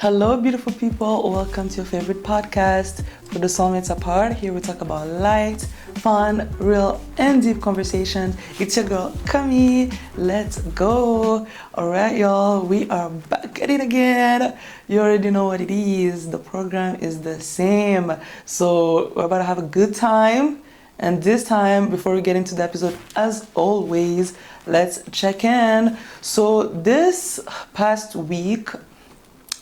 Hello, beautiful people. Welcome to your favorite podcast, For the Soulmates Apart. Here we talk about light, fun, real, and deep conversations. It's your girl, Kami. Let's go. All right, y'all. We are back at it again. You already know what it is. The program is the same. So we're about to have a good time. And this time, before we get into the episode, as always, let's check in. So this past week,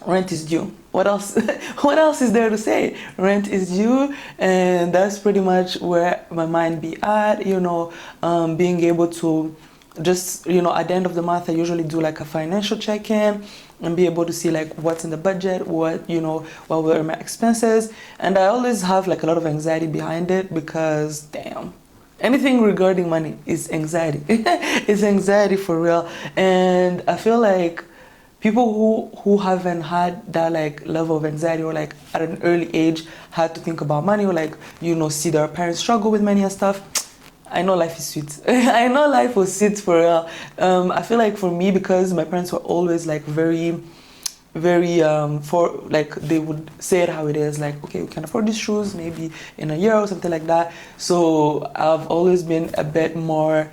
rent is due. What else? What else is there to say? Rent is due, and that's pretty much where my mind be at. Being able to just at the end of the month, I usually do like a financial check-in and be able to see like what's in the budget, what were my expenses, and I always have like a lot of anxiety behind it because damn. Anything regarding money is anxiety. It's anxiety for real, and I feel like people who haven't had that like level of anxiety or like at an early age had to think about money or like see their parents struggle with money and stuff. I know life is sweet. I know life was sweet for real. I feel like for me, because my parents were always like very for like they would say it how it is, like, okay, we can afford these shoes maybe in a year or something like that. So I've always been a bit more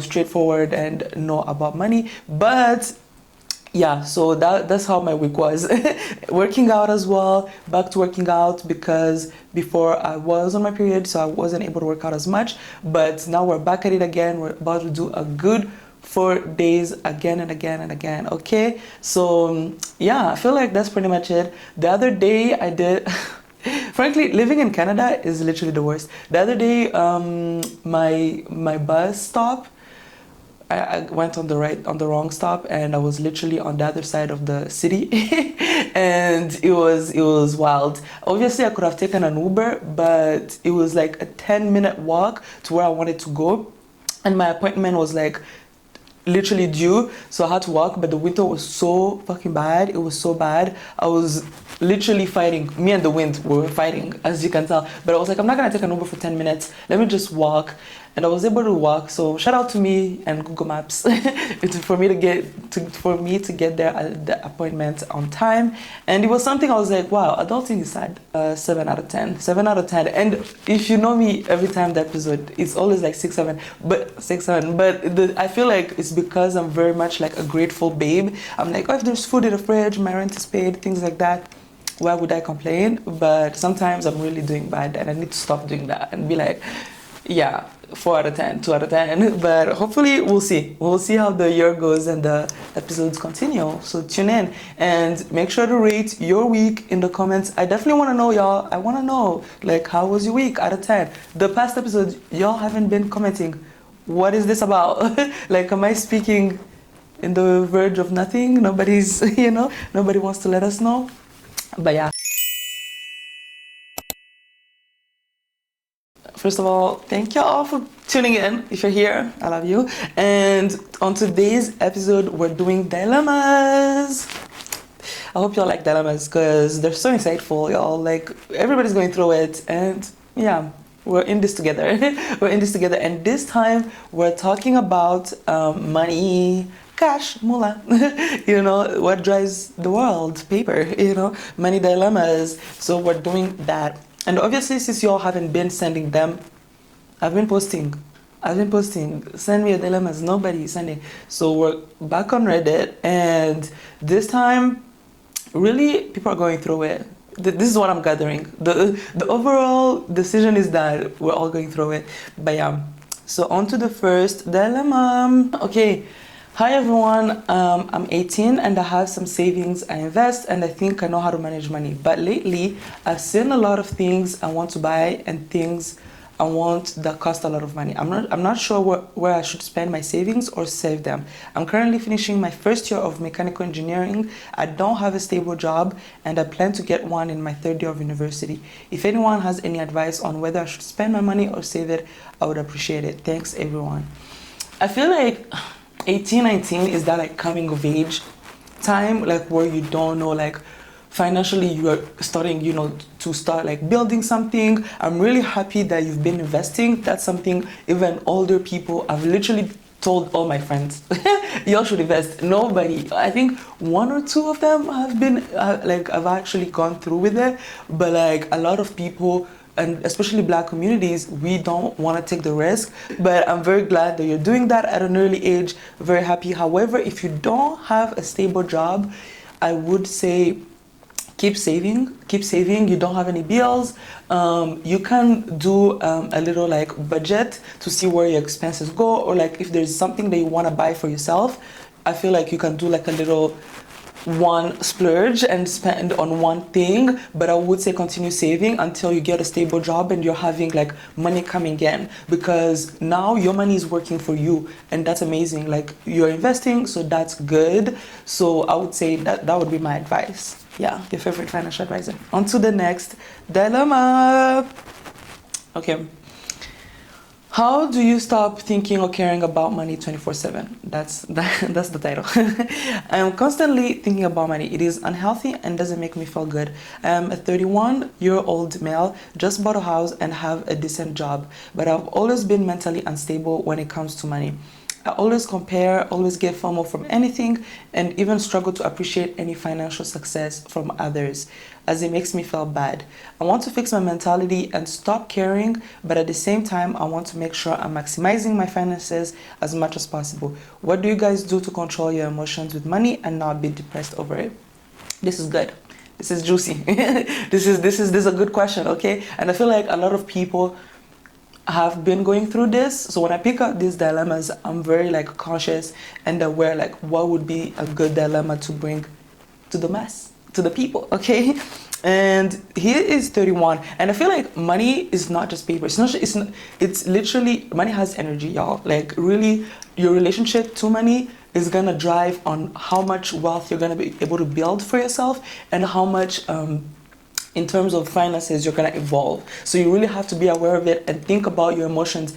straightforward and know about money. But yeah, so that's how my week was. Working out as well, back to working out, because before I was on my period, so I wasn't able to work out as much. But now we're back at it again. We're about to do a good 4 days again and again and again. Okay, so yeah, I feel like that's pretty much it. The other day I did. Frankly, living in Canada is literally the worst. The other day, my bus stop, I went on the wrong stop, and I was literally on the other side of the city. And it was wild. Obviously I could have taken an Uber, but it was like a 10-minute walk to where I wanted to go, and my appointment was like literally due, so I had to walk. But the winter was so fucking bad. It was so bad. I was literally fighting. Me and the wind were fighting, as you can tell. But I was like, I'm not gonna take an Uber for 10 minutes. Let me just walk. And I was able to walk. So shout out to me and Google Maps for me to get there at the appointment on time. And it was something I was like, wow, adulting is sad. 7 out of 10. 7 out of 10. And if you know me, every time the episode, it's always like 6, 7. But 6, 7. But I feel like it's because I'm very much like a grateful babe. I'm like, oh, if there's food in the fridge, my rent is paid, things like that, why would I complain? But sometimes I'm really doing bad, and I need to stop doing that and be like, yeah, 4 out of 10, 2 out of 10. But hopefully we'll see. We'll see how the year goes and the episodes continue. So tune in and make sure to rate your week in the comments. I definitely want to know, y'all. I want to know, like, how was your week out of 10? The past episodes, y'all haven't been commenting. What is this about? Like, am I speaking in the verge of nothing? Nobody's, nobody wants to let us know. But yeah. First of all, thank you all for tuning in. If you're here, I love you. And on today's episode, we're doing dilemmas. I hope y'all like dilemmas because they're so insightful, y'all. Like, everybody's going through it. And yeah, we're in this together. We're in this together. And this time, we're talking about money, cash, moolah. What drives the world, paper, money dilemmas. So we're doing that. And obviously, since y'all haven't been sending them, I've been posting. Send me your dilemmas. Nobody is sending. So we're back on Reddit, and this time, really, people are going through it. This is what I'm gathering. The overall decision is that we're all going through it. But yeah, so on to the first dilemma. Okay. Hi everyone, I'm 18 and I have some savings I invest, and I think I know how to manage money. But lately, I've seen a lot of things I want to buy and things I want that cost a lot of money. I'm not sure where I should spend my savings or save them. I'm currently finishing my first year of mechanical engineering. I don't have a stable job, and I plan to get one in my third year of university. If anyone has any advice on whether I should spend my money or save it, I would appreciate it. Thanks everyone. I feel like 18, 19 is that like coming of age time, like where you don't know, like financially you are starting, to start like building something. I'm really happy that you've been investing. That's something even older people, I've literally told all my friends, y'all should invest. Nobody. I think one or two of them have been I've actually gone through with it, but like a lot of people, and especially Black communities, we don't want to take the risk. But I'm very glad that you're doing that at an early age. Very happy. However, if you don't have a stable job, I would say keep saving. You don't have any bills. You can do a little like budget to see where your expenses go, or like if there's something that you want to buy for yourself, I feel like you can do like a little one splurge and spend on one thing. But I would say continue saving until you get a stable job and you're having like money coming in, because now your money is working for you, and that's amazing. Like you're investing, so that's good. So I would say that would be my advice. Yeah, your favorite financial advisor. On to the next dilemma. Okay. How do you stop thinking or caring about money 24/7? That's the title. I'm constantly thinking about money. It is unhealthy and doesn't make me feel good. I'm a 31-year-old male, just bought a house and have a decent job, but I've always been mentally unstable when it comes to money. I always compare, always get FOMO from anything, and even struggle to appreciate any financial success from others, as it makes me feel bad. I want to fix my mentality and stop caring, but at the same time, I want to make sure I'm maximizing my finances as much as possible. What do you guys do to control your emotions with money and not be depressed over it? This is good. This is juicy. This is a good question, okay? And I feel like a lot of people have been going through this. So when I pick up these dilemmas, I'm very like conscious and aware like what would be a good dilemma to bring to the mass, to the people, okay? And he is 31, and I feel like money is not just paper. It's literally, money has energy, y'all. Like really, your relationship to money is gonna drive on how much wealth you're gonna be able to build for yourself, and how much in terms of finances you're gonna evolve. So you really have to be aware of it and think about your emotions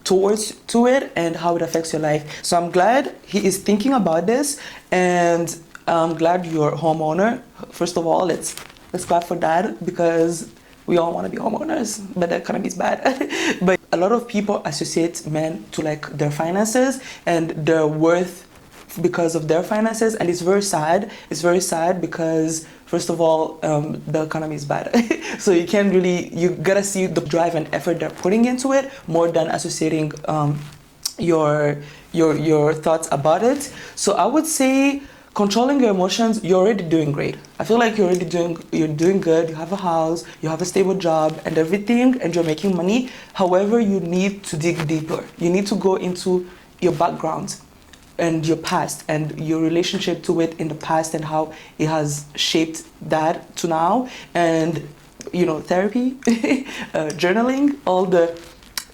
to it and how it affects your life. So I'm glad he is thinking about this, and I'm glad you're a homeowner. First of all, let's clap for that, because we all want to be homeowners, but the economy is bad. But a lot of people associate men to like their finances and their worth because of their finances, and it's very sad. It's very sad because first of all, the economy is bad. So you can't really, you gotta see the drive and effort they're putting into it more than associating your thoughts about it. So I would say controlling your emotions, you're already doing great. I feel like you're doing good. You have a house, you have a stable job and everything, and you're making money. However, you need to dig deeper. You need to go into your background and your past and your relationship to it in the past and how it has shaped that to now. And, you know, therapy, journaling, all the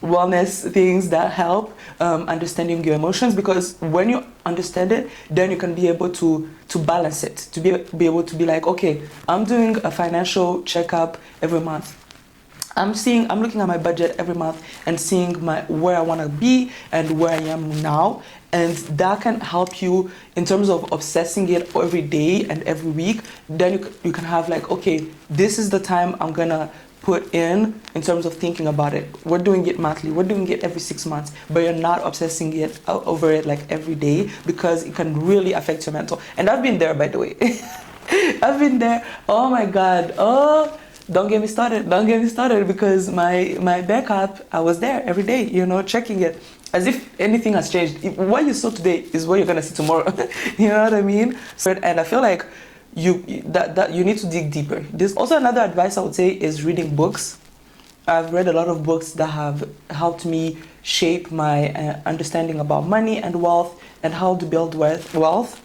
wellness things that help understanding your emotions, because when you understand it, then you can be able to balance it, to be able to be like, okay, I'm doing a financial checkup every month. I'm looking at my budget every month and seeing where I want to be and where I am now. And that can help you in terms of obsessing it every day and every week. Then you can have like, okay, this is the time I'm gonna put in terms of thinking about it. We're doing it monthly, we're doing it every 6 months, but you're not obsessing it over it like every day, because it can really affect your mental. And I've been there, by the way. I've been there. Oh my God. Oh, don't get me started, because my backup, I was there every day, you know, checking it as if anything has changed. What you saw today is what you're gonna see tomorrow. You know what I mean? So, and I feel like you need to dig deeper. There's also another advice I would say is reading books. I've read a lot of books that have helped me shape my understanding about money and wealth and how to build wealth.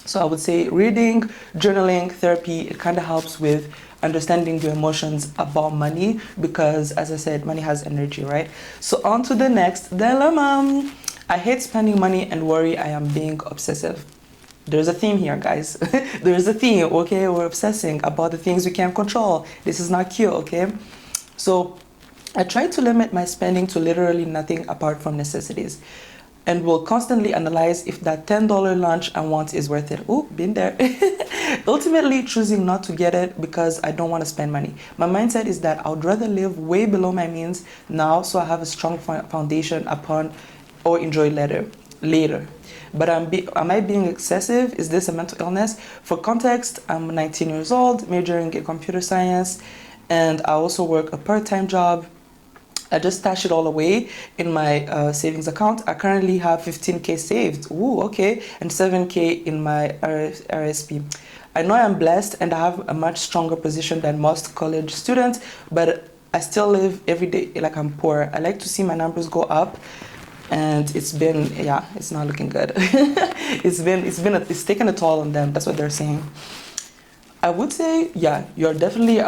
So I would say reading, journaling, therapy, it kind of helps with understanding your emotions about money, because as I said, money has energy, right? So on to the next dilemma. I hate spending money and worry I am being obsessive. There's a theme here, guys. There's a theme, okay? We're obsessing about the things we can't control. This is not cute, okay? So I try to limit my spending to literally nothing apart from necessities, and will constantly analyze if that $10 lunch I want is worth it. Ooh, been there. Ultimately choosing not to get it because I don't want to spend money. My mindset is that I would rather live way below my means now, so I have a strong foundation upon or enjoy later. later. But am I being excessive? Is this a mental illness? For context, I'm 19 years old, majoring in computer science, and I also work a part-time job. I just stashed it all away in my savings account. I currently have 15K saved. Ooh, okay. And 7K in my RSP. I know I'm blessed and I have a much stronger position than most college students, but I still live every day like I'm poor. I like to see my numbers go up, and it's not looking good. It's taken a toll on them. That's what they're saying. I would say, yeah, you're definitely,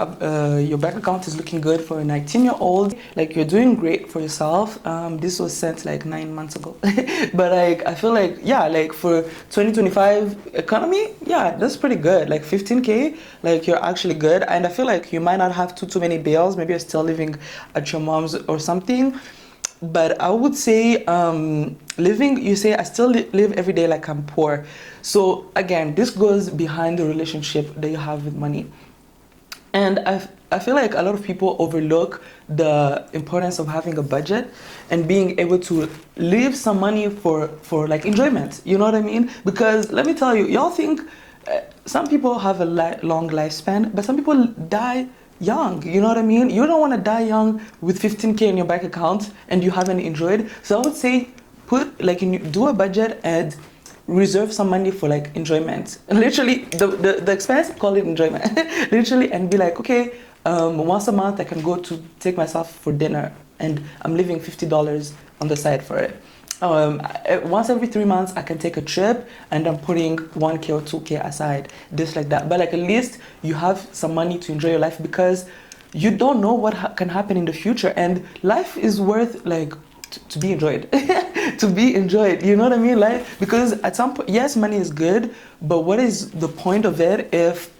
your bank account is looking good for a 19-year-old. Like, you're doing great for yourself. This was sent like 9 months ago. But like, I feel like, yeah, like for 2025 economy, yeah, that's pretty good. Like 15K, like you're actually good. And I feel like you might not have too many bills. Maybe you're still living at your mom's or something. But I would say you say I still live every day like I'm poor. So again, this goes behind the relationship that you have with money. And I feel like a lot of people overlook the importance of having a budget and being able to leave some money for like enjoyment. You know what I mean? Because let me tell you, y'all think some people have a long lifespan, but some people die young, you know what I mean? You don't want to die young with 15K in your bank account and you haven't enjoyed. So I would say do a budget and reserve some money for like enjoyment. And literally the expense, call it enjoyment. Literally, and be like, okay, once a month I can go to take myself for dinner and I'm leaving $50 on the side for it. Once every 3 months I can take a trip and I'm putting 1K or 2K aside, just like that. But like at least you have some money to enjoy your life, because you don't know what can happen in the future, and life is worth like to be enjoyed. To be enjoyed, you know what I mean? Like, because at some point, yes, money is good, but what is the point of it if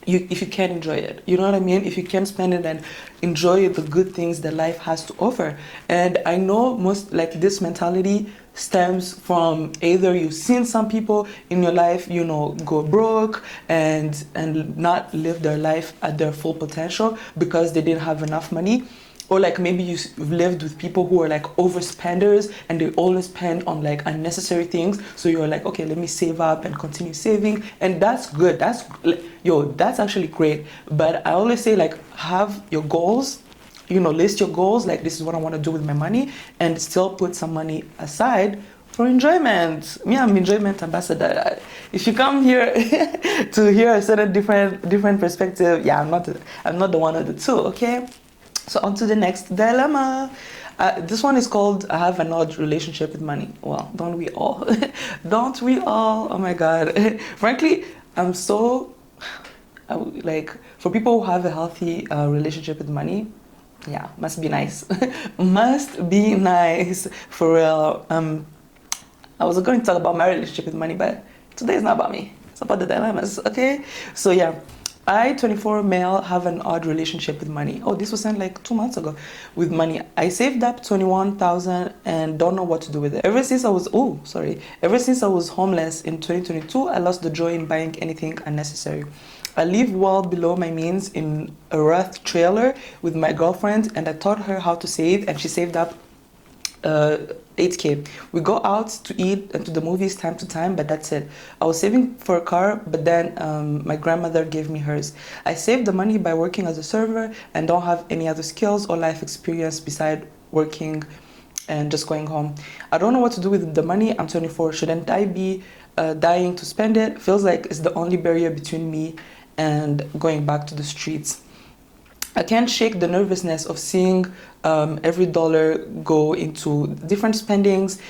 you can't enjoy it? You know what I mean? If you can't spend it and enjoy the good things that life has to offer. And I know most like this mentality stems from either you've seen some people in your life, you know, go broke and not live their life at their full potential because they didn't have enough money. Or like maybe you've lived with people who are like overspenders and they always spend on like unnecessary things. So you're like, okay, let me save up and continue saving. And that's good. That's actually great. But I always say, like, have your goals, you know, list your goals. Like, this is what I want to do with my money, and still put some money aside for enjoyment. Me, I'm enjoyment ambassador. If you come here to hear a certain different perspective, yeah, I'm not the one of the two, okay? So on to the next dilemma. This one is called, I have an odd relationship with money. Well, don't we all? Don't we all? Oh my God. Frankly, I'm so, like, for people who have a healthy relationship with money, yeah, must be nice. Must be nice, for real. I was going to talk about my relationship with money, but today is not about me. It's about the dilemmas, okay? So yeah. I, 24 male, have an odd relationship with money. Oh, this was sent like 2 months ago. With money, I saved up 21,000 and don't know what to do with it. Ever since I was homeless in 2022, I lost the joy in buying anything unnecessary. I live well below my means in a rough trailer with my girlfriend, and I taught her how to save, and she saved up 8K. We go out to eat and to the movies time to time, but that's it. I was saving for a car, but then my grandmother gave me hers. I saved the money by working as a server and don't have any other skills or life experience beside working and just going home. I don't know what to do with the money. I'm 24. Shouldn't I be dying to spend it? Feels like it's the only barrier between me and going back to the streets. I can't shake the nervousness of seeing every dollar go into different spendings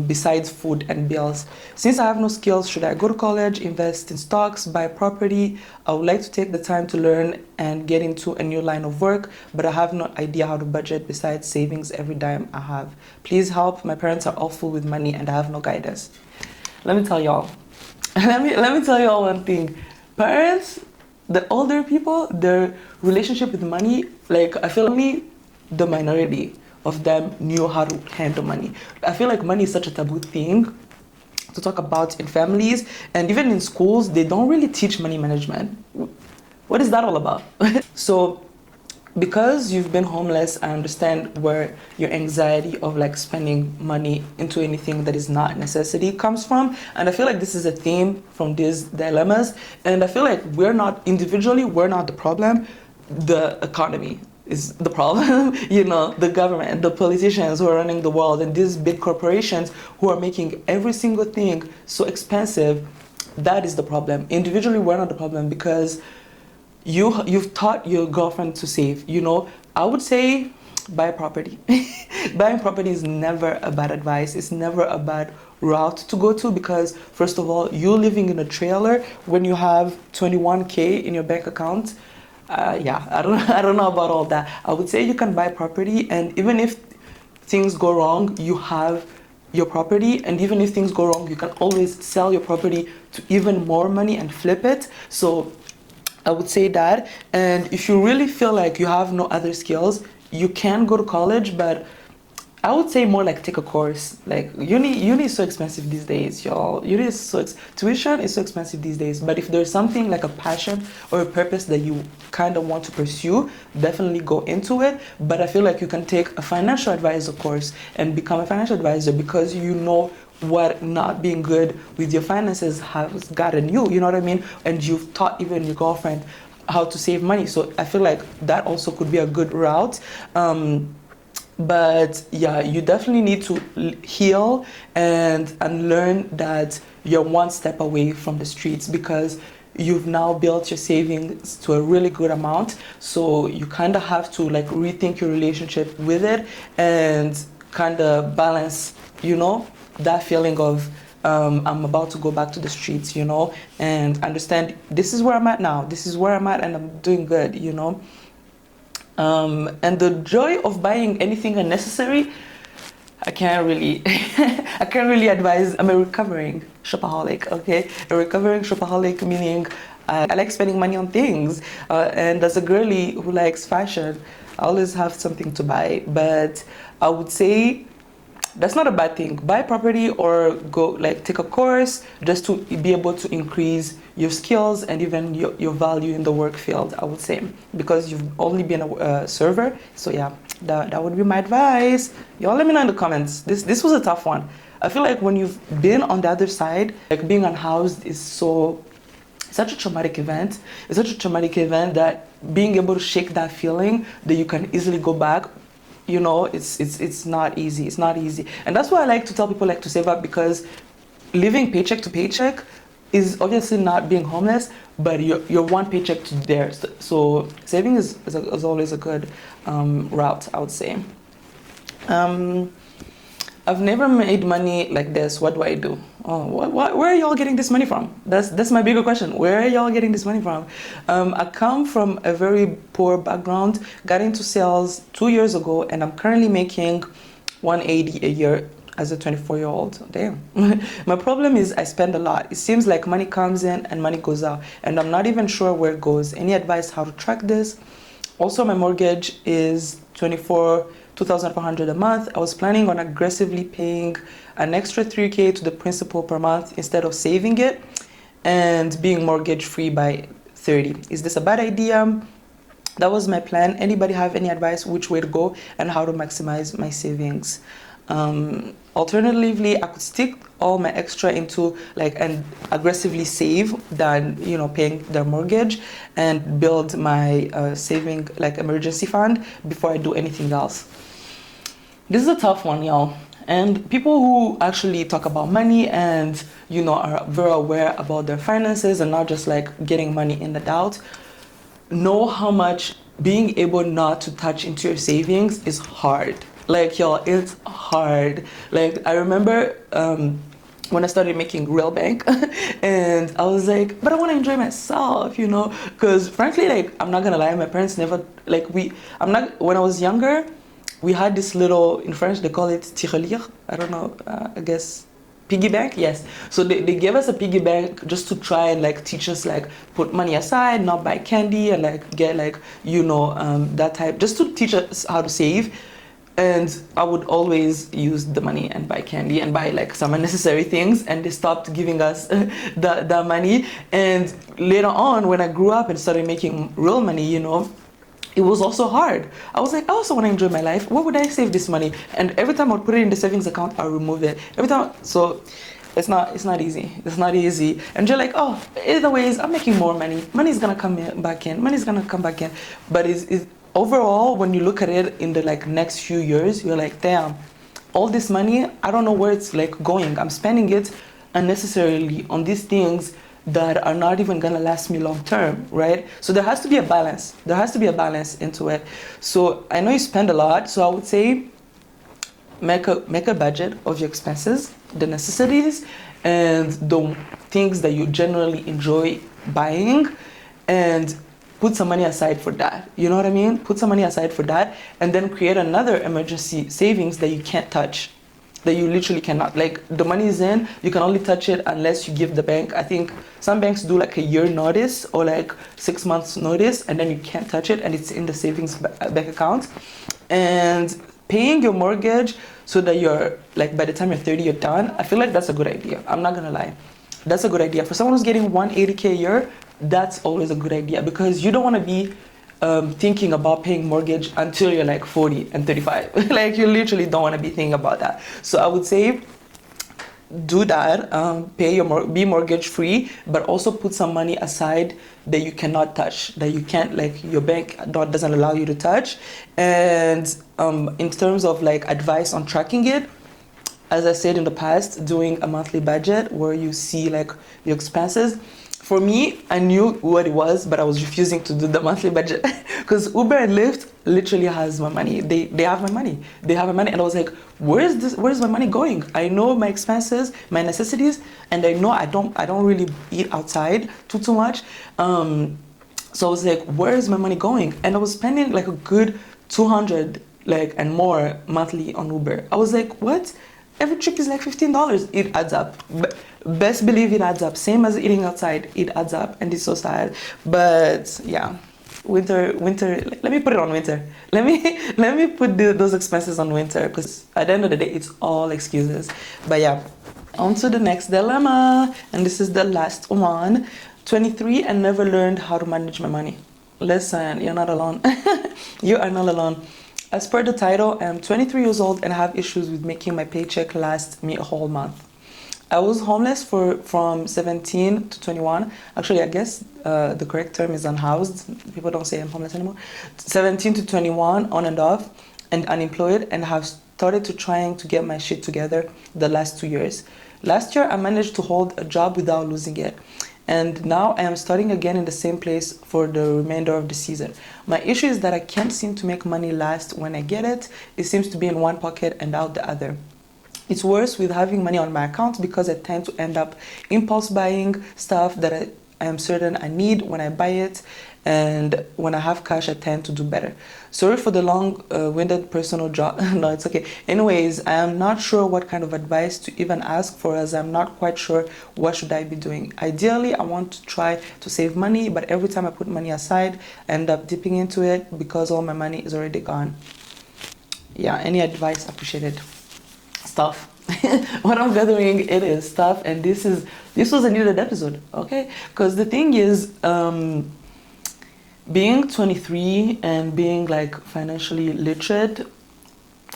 besides food and bills. Since I have no skills, should I go to college, invest in stocks, buy property? I would like to take the time to learn and get into a new line of work, but I have no idea how to budget besides savings every dime I have. Please help. My parents are awful with money and I have no guidance. Let me tell y'all. Let me tell y'all one thing. Parents, the older people, their relationship with money, like, I feel only the minority of them knew how to handle money. I feel like money is such a taboo thing to talk about in families, and even in schools, they don't really teach money management. What is that all about? So because you've been homeless, I understand where your anxiety of like spending money into anything that is not necessity comes from. And I feel like this is a theme from these dilemmas. And I feel like we're not individually, we're not the problem. The economy is the problem. You know, the government, the politicians who are running the world, and these big corporations who are making every single thing so expensive. That is the problem. Individually, we're not the problem because you've taught your girlfriend to save. You know, I would say buy property. Buying property is never a bad advice. It's never a bad route to go to, because first of all, you living in a trailer when you have 21K in your bank account. Yeah, I don't know about all that. I would say you can buy property, and even if things go wrong, you have your property, and even if things go wrong, you can always sell your property to even more money and flip it. So I would say that. And if you really feel like you have no other skills, you can go to college, but I would say more like take a course. Like uni is so expensive these days, y'all. Tuition is so expensive these days. But if there's something like a passion or a purpose that you kind of want to pursue, definitely go into it. But I feel like you can take a financial advisor course and become a financial advisor, because you know what not being good with your finances has gotten you. You know what I mean? And you've taught even your girlfriend how to save money. So I feel like that also could be a good route. But yeah, you definitely need to heal and learn that you're one step away from the streets, because you've now built your savings to a really good amount. So you kind of have to like rethink your relationship with it and kind of balance, you know, that feeling of I'm about to go back to the streets, you know, and understand this is where I'm at now. This is where I'm at, and I'm doing good, you know. And the joy of buying anything unnecessary, I can't really advise. I'm a recovering shopaholic, okay? A recovering shopaholic, meaning I like spending money on things. And as a girly who likes fashion, I always have something to buy. But I would say that's not a bad thing. Buy property or go like take a course just to be able to increase your skills and even your value in the work field, I would say, because you've only been a server. So yeah, that would be my advice. Y'all let me know in the comments. This was a tough one. I feel like when you've been on the other side, like being unhoused is such a traumatic event. It's such a traumatic event that being able to shake that feeling that you can easily go back, you know, it's not easy. It's not easy. And that's why I like to tell people like to save up, because living paycheck to paycheck is obviously not being homeless, but you're one paycheck to theirs. So saving is always a good route, I would say. I've never made money like this. What do I do? Oh, where are y'all getting this money from? That's my bigger question. Where are y'all getting this money from? I come from a very poor background, got into sales 2 years ago, and I'm currently making 180 a year as a 24-year-old. Damn. My problem is I spend a lot. It seems like money comes in and money goes out, and I'm not even sure where it goes. Any advice how to track this? Also, my mortgage is 2,400 a month. I was planning on aggressively paying an extra 3K to the principal per month instead of saving it and being mortgage free by 30. Is this a bad idea? That was my plan. Anybody have any advice which way to go and how to maximize my savings? Alternatively, I could stick all my extra into like and aggressively save than, you know, paying the mortgage, and build my saving like emergency fund before I do anything else. This is a tough one, y'all. And people who actually talk about money and, you know, are very aware about their finances and not just like getting money in and out, know how much being able not to touch into your savings is hard. Like, y'all, it's hard. Like, I remember when I started making real bank and I was like, but I want to enjoy myself, you know, because frankly, like, I'm not gonna lie, my parents never, like, when I was younger, we had this little, in French, they call it tirelire. I don't know, I guess, piggy bank, yes. So they gave us a piggy bank just to try and like teach us like put money aside, not buy candy, and like get like, you know, that type, just to teach us how to save. And I would always use the money and buy candy and buy like some unnecessary things, and they stopped giving us the money. And later on, when I grew up and started making real money, you know, it was also hard. I was like, I also want to enjoy my life. Where would I save this money? And every time I would put it in the savings account, I'll remove it. Every time, so it's not easy. It's not easy. And you're like, oh, either ways, I'm making more money. Money's gonna back in. Money's gonna come back in. But it's overall, when you look at it in the like next few years, you're like, damn, all this money, I don't know where it's like going. I'm spending it unnecessarily on these things that are not even gonna last me long term, right? So there has to be a balance. There has to be a balance into it. So I know you spend a lot, so I would say make a budget of your expenses, the necessities, and the things that you generally enjoy buying, and put some money aside for that. You know what I mean? Put some money aside for that, and then create another emergency savings that you can't touch, that you literally cannot. Like, the money is in, you can only touch it unless you give the bank, I think some banks do like a year notice or like 6 months notice, and then you can't touch it, and it's in the savings bank account. And paying your mortgage so that you're like, by the time you're 30 you're done, I feel like that's a good idea. I'm not gonna lie, that's a good idea. For someone who's getting 180K a year, that's always a good idea, because you don't want to be thinking about paying mortgage until you're like 40 and 35. Like, you literally don't want to be thinking about that. So I would say do that, pay your be mortgage free, but also put some money aside that you cannot touch, that you can't, like, your bank doesn't allow you to touch. And in terms of like advice on tracking it, as I said in the past, doing a monthly budget where you see like your expenses. For me, I knew what it was, but I was refusing to do the monthly budget because Uber and Lyft literally has my money. They have my money. They have my money, and I was like, where's my money going? I know my expenses, my necessities, and I know I don't really eat outside too much. So I was like, where's my money going? And I was spending like a good 200 like and more monthly on Uber. I was like, what? Every trip is like $15. It adds up. Best believe it adds up. Same as eating outside. It adds up, and it's so sad. But yeah, winter. Let me put it on winter. Let me put those expenses on winter, because at the end of the day, it's all excuses. But yeah, on to the next dilemma, and this is the last one. 23 and never learned how to manage my money. Listen, you're not alone. You are not alone. As per the title, I'm 23 years old and I have issues with making my paycheck last me a whole month. I was homeless from 17 to 21. Actually, I guess the correct term is unhoused. People don't say I'm homeless anymore. 17 to 21, on and off, and unemployed, and have started to trying to get my shit together the last 2 years. Last year, I managed to hold a job without losing it. And now I am starting again in the same place for the remainder of the season. My issue is that I can't seem to make money last when I get it. It seems to be in one pocket and out the other. It's worse with having money on my account, because I tend to end up impulse buying stuff that I am certain I need when I buy it, and when I have cash I tend to do better. Sorry for the long-winded personal job. No, it's okay. Anyways, I am not sure what kind of advice to even ask for, as I'm not quite sure what should I be doing. Ideally, I want to try to save money, but every time I put money aside, I end up dipping into it because all my money is already gone. Yeah, any advice appreciated. Stuff. What I'm gathering, it is stuff, and this was a needed episode, okay? Because the thing is, being 23 and being like financially literate,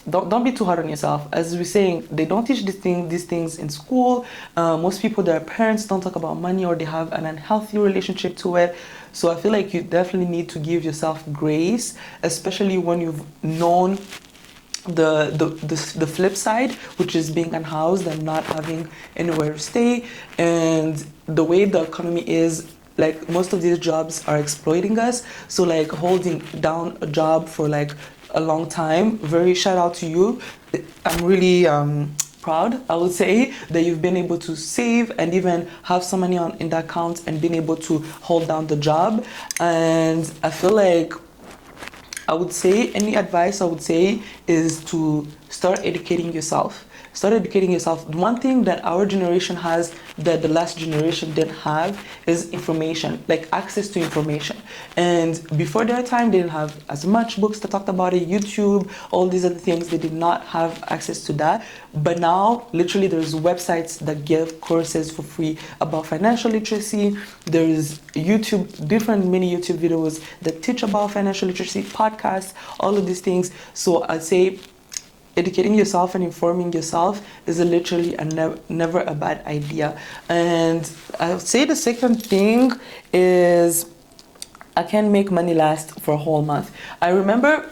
don't be too hard on yourself. As we're saying, they don't teach these things in school. Most people, their parents don't talk about money, or they have an unhealthy relationship to it. So I feel like you definitely need to give yourself grace, especially when you've known the flip side, which is being unhoused and not having anywhere to stay, and the way the economy is. Like, most of these jobs are exploiting us. So like, holding down a job for like a long time, very shout out to you. I'm really proud, I would say, that you've been able to save and even have some money in the account and been able to hold down the job. And I feel like I would say, any advice I would say is to start educating yourself. start educating yourself. One thing that our generation has that the last generation didn't have is information, like access to information. And before their time, they didn't have as much books that talked about it, YouTube, all these other things. They did not have access to that. But now, literally, there's websites that give courses for free about financial literacy. There's different mini YouTube videos that teach about financial literacy, podcasts, all of these things. So I'd say educating yourself and informing yourself is literally never a bad idea. And I would say the second thing is I can make money last for a whole month. I remember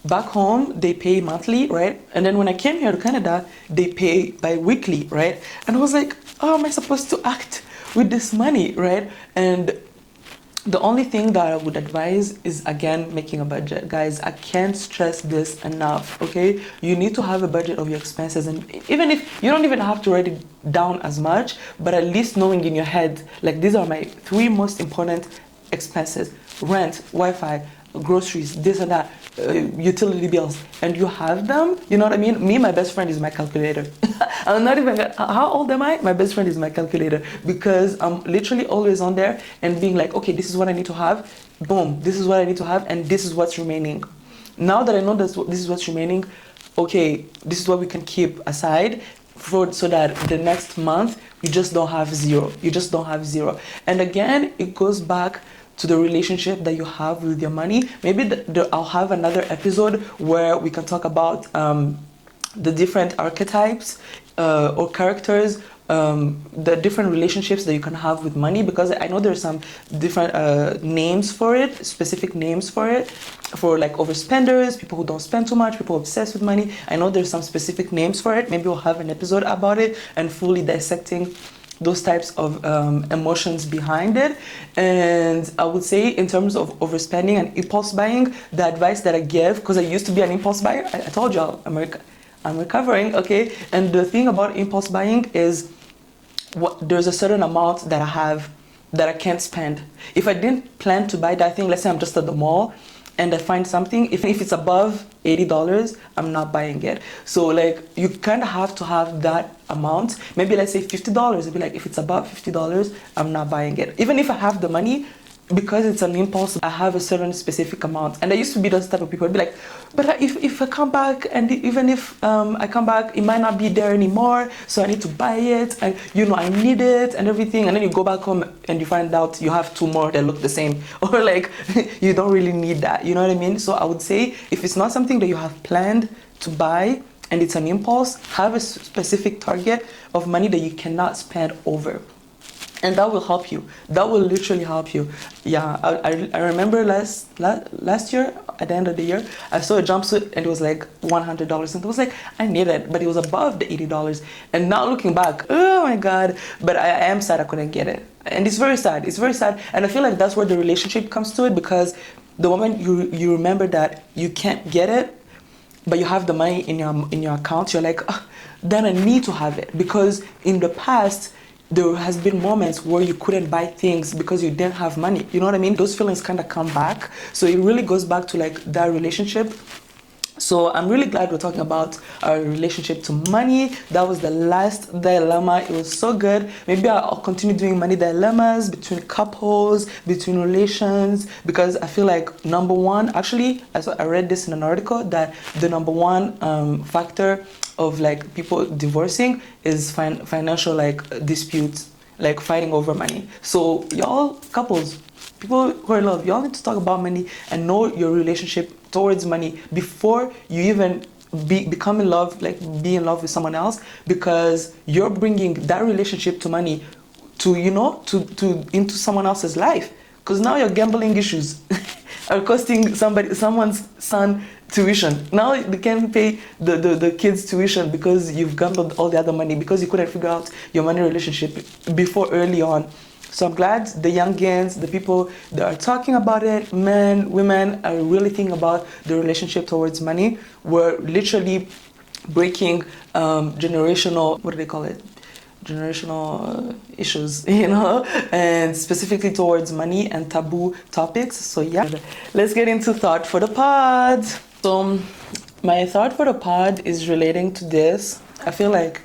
back home they pay monthly, right? And then when I came here to Canada, they pay bi-weekly, right? And I was like, how am I supposed to act with this money, right? And the only thing that I would advise is, again, making a budget. Guys, I can't stress this enough, okay? You need to have a budget of your expenses. And even if you don't even have to write it down as much, but at least knowing in your head, like, these are my 3 most important expenses: rent, Wi-Fi, groceries, this and that, utility bills, and you have them, you know what I mean? Me, my best friend is my calculator. I'm not even, how old am I? My best friend is my calculator, because I'm literally always on there and being like, okay, this is what I need to have, boom, this is what I need to have, and this is what's remaining. Now that I know this is what's remaining, okay, this is what we can keep aside so that the next month you just don't have zero. You just don't have zero. And again, it goes back to the relationship that you have with your money. Maybe I'll have another episode where we can talk about the different archetypes or characters, the different relationships that you can have with money, because I know there's some different names for it, specific names for it, for like overspenders, people who don't spend too much, people obsessed with money. I know there's some specific names for it. Maybe we'll have an episode about it and fully dissecting those types of emotions behind it. And I would say, in terms of overspending and impulse buying, the advice that I give, because I used to be an impulse buyer, I told y'all I'm recovering, okay? And the thing about impulse buying is there's a certain amount that I have that I can't spend. If I didn't plan to buy that thing, let's say I'm just at the mall and I find something, if it's above $80, I'm not buying it. So like, you kind of have to have that amount. Maybe let's say $50. I'd be like, if it's above $50, I'm not buying it. Even if I have the money, because it's an impulse, I have a certain specific amount. And I used to be those type of people. I'd be like, but if I come back, and even if I come back, it might not be there anymore, so I need to buy it, and I need it and everything. And then you go back home and you find out you have 2 more that look the same, or like you don't really need that, you know what I mean? So I would say, if it's not something that you have planned to buy and it's an impulse, have a specific target of money that you cannot spend over. And that will help you. That will literally help you. Yeah, I remember last year, at the end of the year, I saw a jumpsuit and it was like $100. And I was like, I need it, but it was above the $80. And now looking back, oh my God. But I am sad I couldn't get it. And it's very sad. It's very sad. And I feel like that's where the relationship comes to it, because the moment you remember that you can't get it, but you have the money in your account, you're like, oh, then I need to have it. Because in the past, there has been moments where you couldn't buy things because you didn't have money. You know what I mean? Those feelings kind of come back. So it really goes back to like that relationship. So I'm really glad we're talking about our relationship to money. That was the last dilemma. It was so good. Maybe I'll continue doing money dilemmas between couples, between relations, because I feel like number one, actually, I read this in an article, that the number one factor of like people divorcing is financial like disputes, like fighting over money. So y'all couples, people who are in love, y'all need to talk about money and know your relationship towards money before you even become in love, like be in love with someone else, because you're bringing that relationship to money to into someone else's life, because now your gambling issues are costing someone's son tuition. Now they can't pay the kids tuition because you've gambled all the other money, because you couldn't figure out your money relationship before early on. So I'm glad the youngins, the people that are talking about it, men, women, are really thinking about the relationship towards money. We're literally breaking generational, what do they call it? Generational issues, and specifically towards money and taboo topics. So yeah, let's get into thought for the pod. So my thought for the pod is relating to this. I feel like,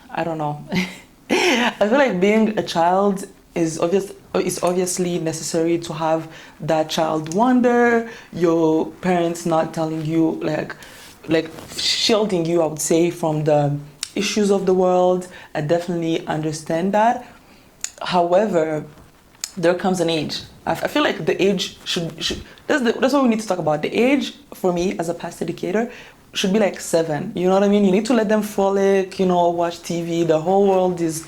I don't know. I feel like being a child is obviously necessary to have that child wonder, your parents not telling you like shielding you, I would say, from the issues of the world. I definitely understand that. However, there comes an age. I feel like the age should that's what we need to talk about. The age for me as a past educator should be like 7. You know what I mean? You need to let them frolic, watch TV. The whole world is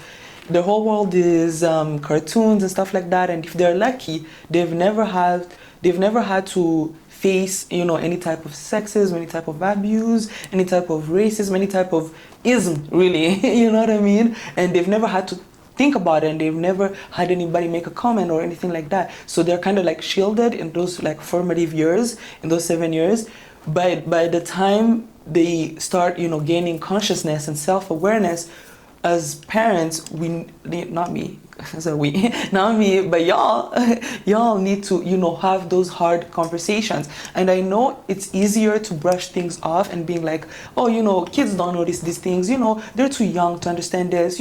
cartoons and stuff like that. And if they're lucky, they've never had to face any type of sexism, any type of abuse, any type of racism, any type of ism, really. You know what I mean? And they've never had to think about it, and they've never had anybody make a comment or anything like that. So they're kind of like shielded in those like formative years, in those 7 years. By the time they start gaining consciousness and self-awareness, as parents, not me, so not me, but y'all need to have those hard conversations. And I know it's easier to brush things off and being like, oh, kids don't notice these things, they're too young to understand this,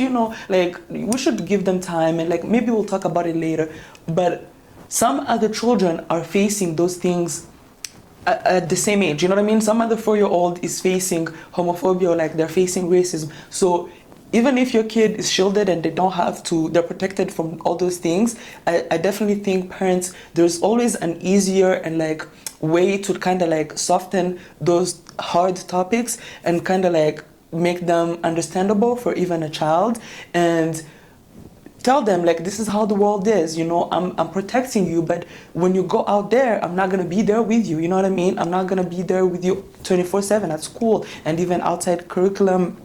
like we should give them time, and like maybe we'll talk about it later. But some other children are facing those things at the same age. You know what I mean? Some other 4-year-old is facing homophobia, or like they're facing racism. So even if your kid is shielded and they're protected from all those things, I definitely think parents, there's always an easier and like way to kind of like soften those hard topics and kind of like make them understandable for even a child, and tell them like, this is how the world is, I'm protecting you, but when you go out there, I'm not going to be there with you. You know what I mean? I'm not going to be there with you 24/7 at school and even outside curriculum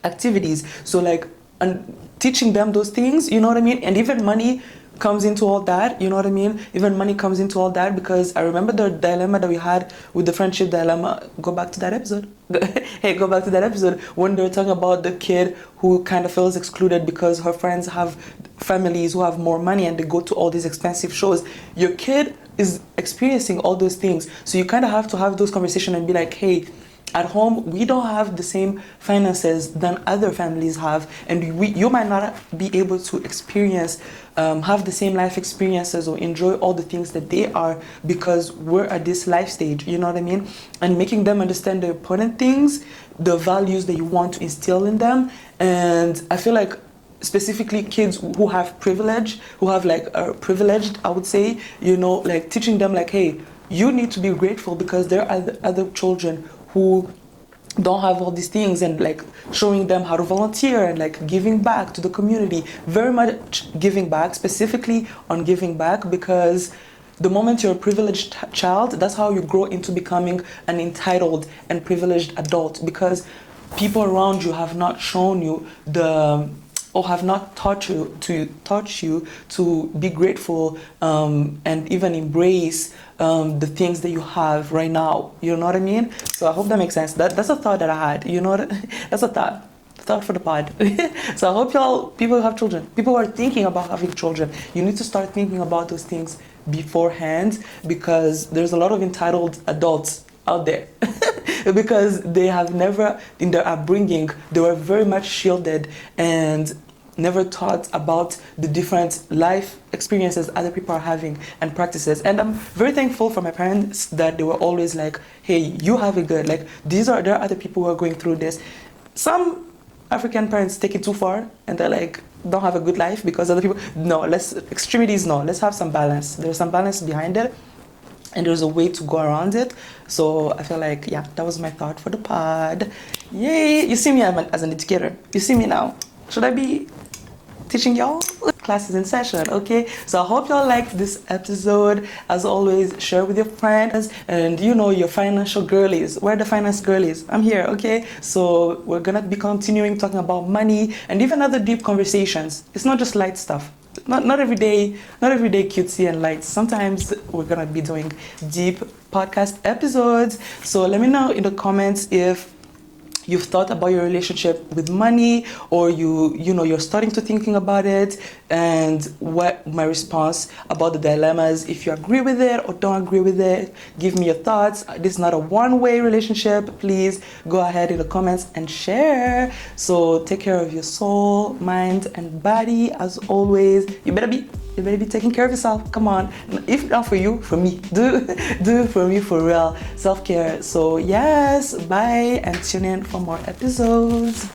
activities. So like, and teaching them those things, you know what I mean? And even money comes into all that, you know what I mean? Even money comes into all that, because I remember the dilemma that we had with the friendship dilemma. Go back to that episode. Hey, go back to that episode when they're talking about the kid who kind of feels excluded because her friends have families who have more money and they go to all these expensive shows. Your kid is experiencing all those things. So you kind of have to have those conversations and be like, hey, at home, we don't have the same finances than other families have, and you might not be able to experience, have the same life experiences or enjoy all the things that they are, because we're at this life stage, you know what I mean? And making them understand the important things, the values that you want to instill in them. And I feel like specifically kids who have privilege, who have like are privileged, I would say, like teaching them like, hey, you need to be grateful because there are other children who don't have all these things, and like showing them how to volunteer and like giving back to the community, very much giving back, specifically on giving back, because the moment you're a privileged child, that's how you grow into becoming an entitled and privileged adult, because people around you have not shown you or have not taught you to be grateful, and even embrace the things that you have right now. You know what I mean? So I hope that makes sense. That's a thought that I had. You know what? That's a thought for the pod. So I hope people who have children, people who are thinking about having children, you need to start thinking about those things beforehand, because there's a lot of entitled adults out there. Because they have never, in their upbringing, they were very much shielded and never taught about the different life experiences other people are having and practices. And I'm very thankful for my parents that they were always like, hey, you have it good. Like, there are other people who are going through this. Some African parents take it too far and they're like, don't have a good life because other people. No, let's have some balance. There's some balance behind it, and there's a way to go around it. So I feel like, yeah, that was my thought for the pod. Yay! You see me as an educator. You see me now. Should I be teaching y'all? Class is in session, okay? So I hope y'all liked this episode. As always, share with your friends and your financial girlies. Where the finance girlies? I'm here, okay? So we're gonna be continuing talking about money and even other deep conversations. It's not just light stuff. Not every day cutesy and light. Sometimes we're gonna be doing deep podcast episodes. So let me know in the comments if you've thought about your relationship with money, or you're starting to thinking about it, and what my response about the dilemmas. If you agree with it or don't agree with it, give me your thoughts. This is not a one-way relationship. Please go ahead in the comments and share. So take care of your soul, mind, and body. As always, you better be taking care of yourself. Come on. If not for you, for me. Do it for me, for real. Self-care. So yes, bye, and tune in for more episodes.